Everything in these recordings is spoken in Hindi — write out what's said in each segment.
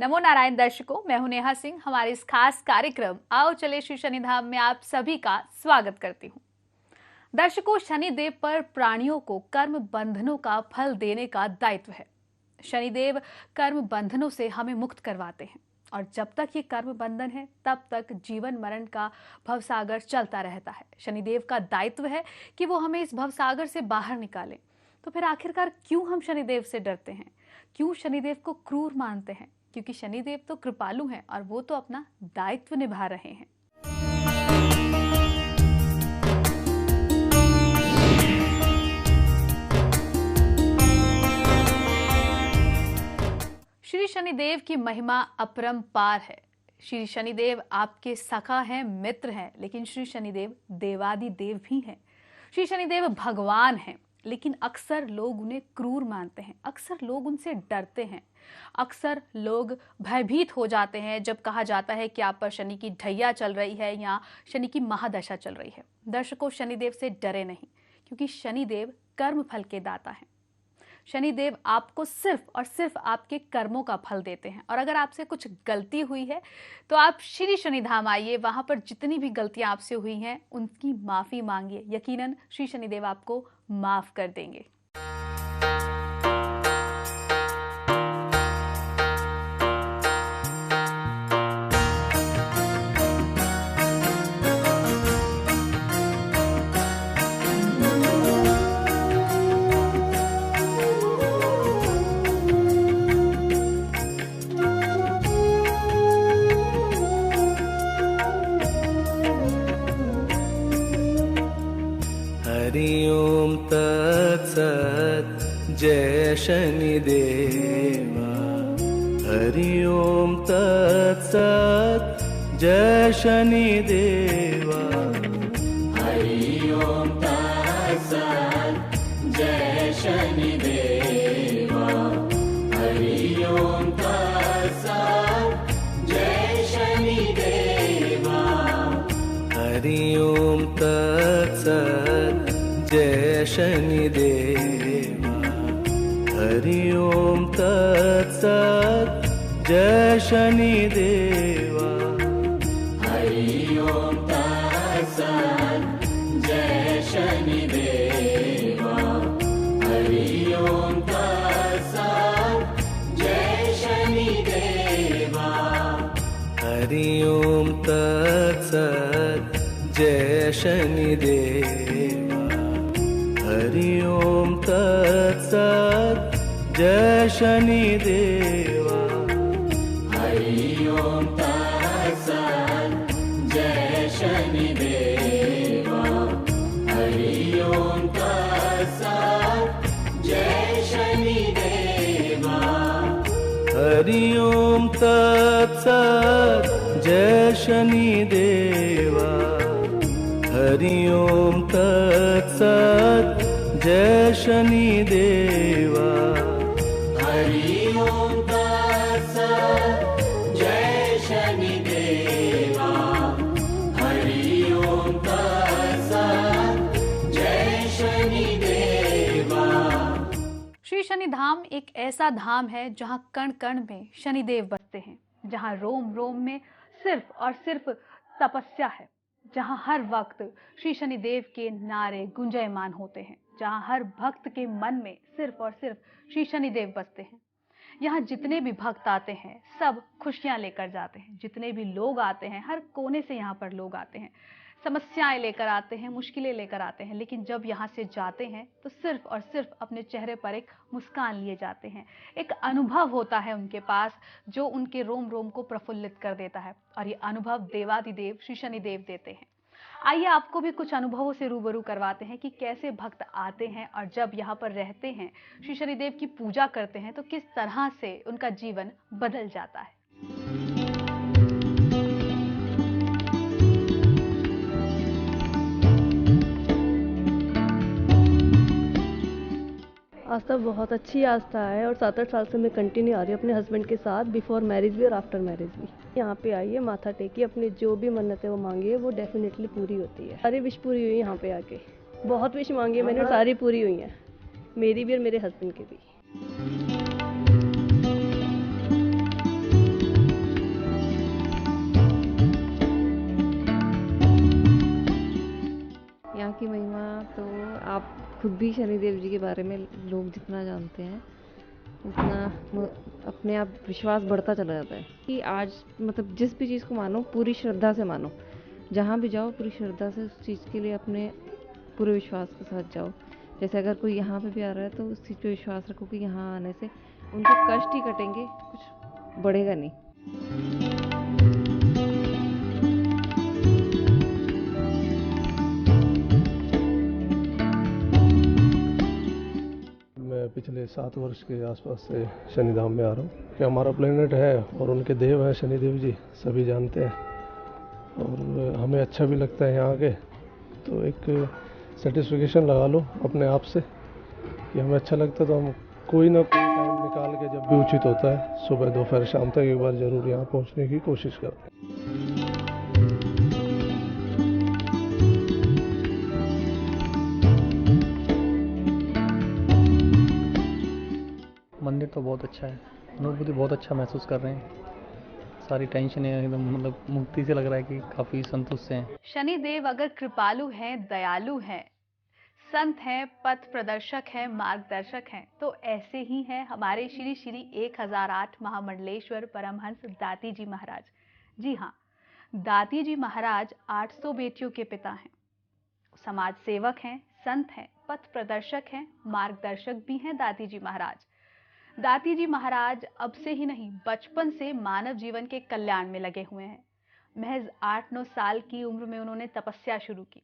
नमो नारायण दर्शकों, मैं हूं नेहा सिंह। हमारे इस खास कार्यक्रम आओ चले श्री शनिधाम में आप सभी का स्वागत करती हूं। दर्शकों, शनिदेव पर प्राणियों को कर्म बंधनों का फल देने का दायित्व है। शनिदेव कर्म बंधनों से हमें मुक्त करवाते हैं और जब तक ये कर्म बंधन है तब तक जीवन मरण का भवसागर चलता रहता है। शनिदेव का दायित्व है कि वो हमें इस भवसागर से बाहर निकालें। तो फिर आखिरकार क्यों हम शनिदेव से डरते हैं, क्यों शनिदेव को क्रूर मानते हैं? क्योंकि शनिदेव तो कृपालु हैं और वो तो अपना दायित्व निभा रहे हैं। श्री शनिदेव की महिमा अपरंपार है। श्री शनिदेव आपके सखा हैं, मित्र हैं, लेकिन श्री शनिदेव देवादि देव भी हैं। श्री शनिदेव भगवान हैं, लेकिन अक्सर लोग उन्हें क्रूर मानते हैं, अक्सर लोग उनसे डरते हैं, अक्सर लोग भयभीत हो जाते हैं जब कहा जाता है कि आप पर शनि की ढैया चल रही है या शनि की महादशा चल रही है। दर्शकों, शनिदेव से डरे नहीं, क्योंकि शनिदेव कर्म फल के दाता हैं। शनिदेव आपको सिर्फ और सिर्फ आपके कर्मों का फल देते हैं। और अगर आपसे कुछ गलती हुई है तो आप श्री शनिधाम आइए, वहां पर जितनी भी गलतियां आपसे हुई हैं उनकी माफी मांगिए। यकीनन श्री शनिदेव आपको माफ कर देंगे। हरि ओम तत्सत् जय शनिदेवा। हरि ओम तत्सत् जय शनिदेवा। हरि ओम तत्सत् जय शनिदेवा। हरि ओम तत्सत् जय शनिदेवा। हरि ओम तत्सत् जय शनिदेवा। हरि ओम तत्सत् जय शनिदेवा। हरि ओम तत्सत् जय शनिदेवा। हरि ओम तत्सत् जय शनिदेवा। हरि ओम तत्सत् जय शनिदेवा। हरि ओम तत्सत् जय शनिदेवा। हरि ओम तत्सत् जय शनिदेवा। हरि ओम तत्सत् जय शनिदेवा। हरि ओम तत्सत् जय शनिदेवा। हरि ओम तत्सत् जय शनिदेवा। हरि ओम तत्सत् जय शनिदेवा। हरि ओम तत्सत् जय शनिदेवा। श्री शनिधाम एक ऐसा धाम है जहां कण कण में शनिदेव बसते हैं, जहां रोम रोम में सिर्फ और सिर्फ तपस्या है, जहां हर वक्त श्री शनिदेव के नारे गुंजायमान होते हैं, जहां हर भक्त के मन में सिर्फ और सिर्फ श्री शनिदेव बसते हैं। यहाँ जितने भी भक्त आते हैं सब खुशियां लेकर जाते हैं। जितने भी लोग आते हैं, हर कोने से यहाँ पर लोग आते हैं, समस्याएं लेकर आते हैं, मुश्किलें लेकर आते हैं, लेकिन जब यहाँ से जाते हैं तो सिर्फ और सिर्फ अपने चेहरे पर एक मुस्कान लिए जाते हैं। एक अनुभव होता है उनके पास जो उनके रोम रोम को प्रफुल्लित कर देता है, और ये अनुभव देवादिदेव श्री शनिदेव देते हैं। आइए आपको भी कुछ अनुभवों से रूबरू करवाते हैं कि कैसे भक्त आते हैं और जब यहाँ पर रहते हैं, श्री शनिदेव की पूजा करते हैं, तो किस तरह से उनका जीवन बदल जाता है। आस्था बहुत अच्छी आस्था है और 7-8 साल से मैं कंटिन्यू आ रही हूँ अपने हस्बैंड के साथ, बिफोर मैरिज भी और आफ्टर मैरिज भी। यहाँ पे आइए, माथा टेकिए, अपनी जो भी मन्नतें वो मांगिए वो डेफिनेटली पूरी होती है। सारी विश पूरी हुई यहाँ पे आके, बहुत विश मांगी है मैंने और सारी पूरी हुई हैं, मेरी भी और मेरे हस्बैंड की भी। यहाँ की महिमा तो आप खुद भी शनिदेव जी के बारे में लोग जितना जानते हैं उतना अपने आप विश्वास बढ़ता चला जाता है कि आज मतलब जिस भी चीज़ को मानो पूरी श्रद्धा से मानो, जहाँ भी जाओ पूरी श्रद्धा से उस चीज़ के लिए अपने पूरे विश्वास के साथ जाओ। जैसे अगर कोई यहाँ पे भी आ रहा है तो उस चीज़ पे विश्वास रखो कि यहाँ आने से उनके कष्ट ही कटेंगे, कुछ बढ़ेगा नहीं। मैं पिछले 7 वर्ष के आसपास से शनिधाम में आ रहा हूँ कि हमारा प्लेनेट है और उनके देव हैं शनिदेव जी, सभी जानते हैं और हमें अच्छा भी लगता है यहाँ आके। तो एक सेटिस्फिकेशन लगा लो अपने आप से कि हमें अच्छा लगता है तो हम कोई ना कोई टाइम निकाल के जब भी उचित होता है सुबह दोपहर शाम तक एक बार ज़रूर यहाँ पहुँचने की कोशिश करते हैं। मंदिर तो बहुत अच्छा है, अनुभूति बहुत अच्छा महसूस कर रहे हैं, सारी टेंशनें एकदम मतलब मुक्ति से लग रहा है कि काफ़ी संतुष्ट हैं। शनिदेव अगर कृपालु हैं, दयालु हैं, संत हैं, पथ प्रदर्शक हैं, मार्गदर्शक हैं, तो ऐसे ही हैं हमारे श्री श्री 1008 महामंडलेश्वर परमहंस दाती जी महाराज। जी हाँ, दाती जी महाराज 800 बेटियों के पिता हैं, समाज सेवक हैं, संत हैं, पथ प्रदर्शक हैं, मार्गदर्शक भी हैं दाती जी महाराज। दाती जी महाराज अब से ही नहीं, बचपन से मानव जीवन के कल्याण में लगे हुए हैं। महज 8-9 साल की उम्र में उन्होंने तपस्या शुरू की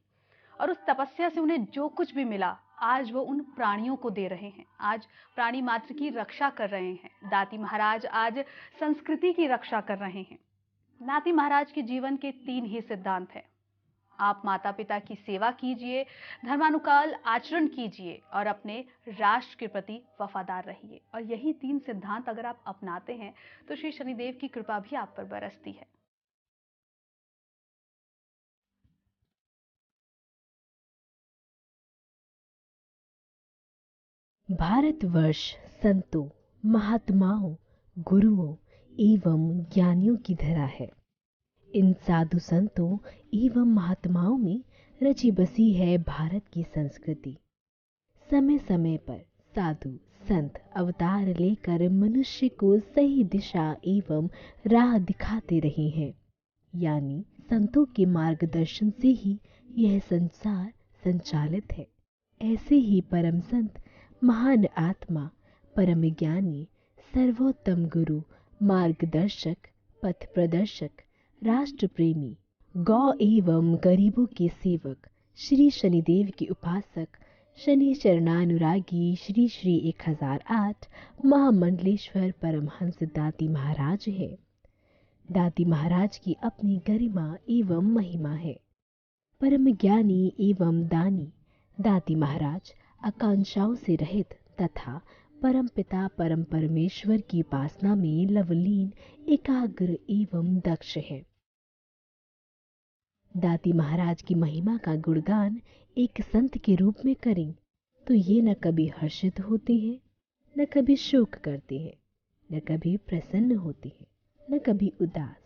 और उस तपस्या से उन्हें जो कुछ भी मिला आज वो उन प्राणियों को दे रहे हैं। आज प्राणी मात्र की रक्षा कर रहे हैं। दाती महाराज आज संस्कृति की रक्षा कर रहे हैं। दाती महाराज के जीवन के 3 ही सिद्धांत हैं। आप माता पिता की सेवा कीजिए, धर्मानुकूल आचरण कीजिए और अपने राष्ट्र के प्रति वफादार रहिए। और यही 3 सिद्धांत अगर आप अपनाते हैं तो श्री शनिदेव की कृपा भी आप पर बरसती है। भारतवर्ष संतों, महात्माओं, गुरुओं एवं ज्ञानियों की धरा है। इन साधु संतों एवं महात्माओं में रची बसी है भारत की संस्कृति। समय समय पर साधु संत अवतार लेकर मनुष्य को सही दिशा एवं राह दिखाते रहे हैं। यानी संतों के मार्गदर्शन से ही यह संसार संचालित है। ऐसे ही परम संत, महान आत्मा, परम ज्ञानी, सर्वोत्तम गुरु, मार्गदर्शक, पथ प्रदर्शक, राष्ट्र प्रेमी, गौ एवं गरीबों के सेवक, श्री शनिदेव के उपासक, शनि चरणानुरागी श्री श्री 1008 महामंडलेश्वर परमहंस दाती महाराज है। दाती महाराज की अपनी गरिमा एवं महिमा है। परम ज्ञानी एवं दानी दाती महाराज आकांक्षाओं से रहित तथा परम पिता परम परमेश्वर की उपासना में लवलीन, एकाग्र एवं दक्ष है। दाती महाराज की महिमा का गुणगान एक संत के रूप में करें तो ये न कभी हर्षित होते हैं, न कभी शोक करते हैं, न कभी प्रसन्न होते हैं, न कभी उदास।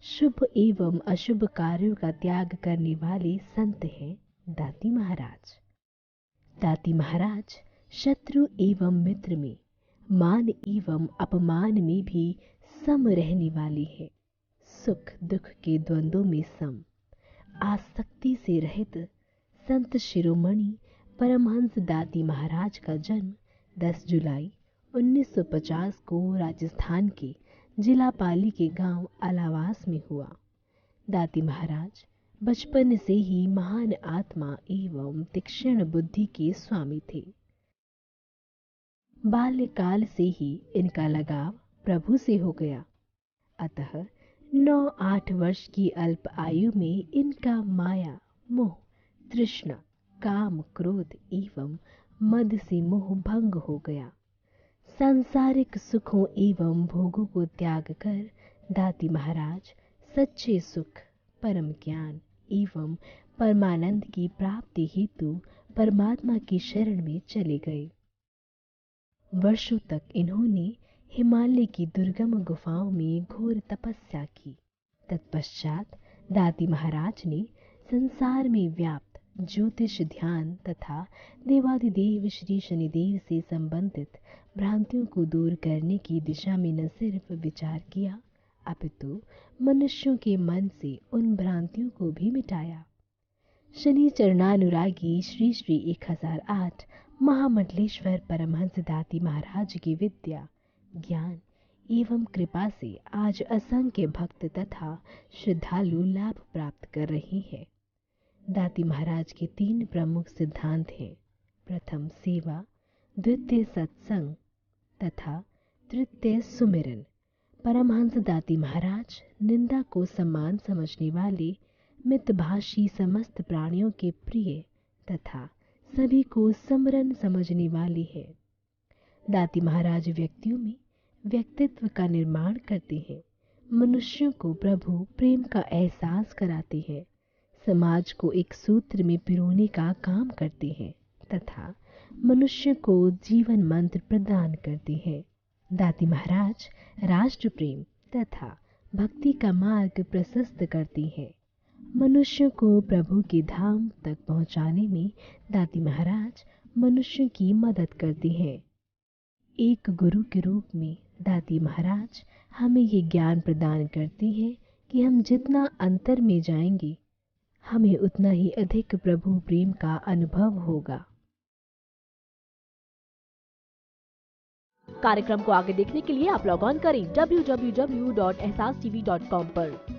शुभ एवं अशुभ कार्यों का त्याग करने वाले संत हैं दाती महाराज। दाती महाराज शत्रु एवं मित्र में, मान एवं अपमान में भी सम रहने वाली है। सुख दुख के द्वंद्वों में सम, आसक्ति से रहित संत शिरोमणि परमहंस दाती महाराज का जन्म 10 जुलाई 1950 को राजस्थान के जिला पाली के गांव अलावास में हुआ। दाती महाराज बचपन से ही महान आत्मा एवं तीक्ष्ण बुद्धि के स्वामी थे। बाल्यकाल से ही इनका लगाव प्रभु से हो गया। अतः 9-8 वर्ष की अल्प आयु में इनका माया, मोह, तृष्णा, काम, क्रोध एवं मद से मोह भंग हो गया। सांसारिक सुखों एवं भोगों को त्याग कर दाती महाराज सच्चे सुख, परम ज्ञान एवं परमानंद की प्राप्ति हेतु परमात्मा की शरण में चले गए। वर्षों तक इन्होंने हिमालय की दुर्गम गुफाओं में घोर तपस्या की। तत्पश्चात दाती महाराज ने संसार में व्याप्त ज्योतिष ध्यान तथा देवाधिदेव श्री शनिदेव से संबंधित भ्रांतियों को दूर करने की दिशा में न सिर्फ विचार किया अपितु मनुष्यों के मन से उन भ्रांतियों को भी मिटाया। शनि चरणानुरागी श्री श्री 1008 महामंडलेश्वर परमहंस दाती महाराज की विद्या ज्ञान एवं कृपा से आज असंख्य भक्त तथा श्रद्धालु लाभ प्राप्त कर रहे हैं। दाती महाराज के 3 प्रमुख सिद्धांत हैं। प्रथम सेवा, द्वितीय सत्संग तथा तृतीय सुमिरन। परमहंस दाती महाराज निंदा को सम्मान समझने वाले मितभाषी समस्त प्राणियों के प्रिय तथा सभी को समरन समझने वाले हैं। दाती महाराज व्यक्तियों में व्यक्तित्व का निर्माण करते हैं, मनुष्यों को प्रभु प्रेम का एहसास कराते हैं, समाज को एक सूत्र में पिरोने का काम करते हैं तथा मनुष्य को जीवन मंत्र प्रदान करते हैं। दाती महाराज राष्ट्र प्रेम तथा भक्ति का मार्ग प्रशस्त करती हैं। मनुष्यों को प्रभु के धाम तक पहुंचाने में दाती महाराज मनुष्यों की मदद करती हैं। एक गुरु के रूप में दाती महाराज हमें ये ज्ञान प्रदान करती हैं कि हम जितना अंतर में जाएंगे हमें उतना ही अधिक प्रभु प्रेम का अनुभव होगा। कार्यक्रम को आगे देखने के लिए आप लॉग ऑन करें www.ehsastv.com पर।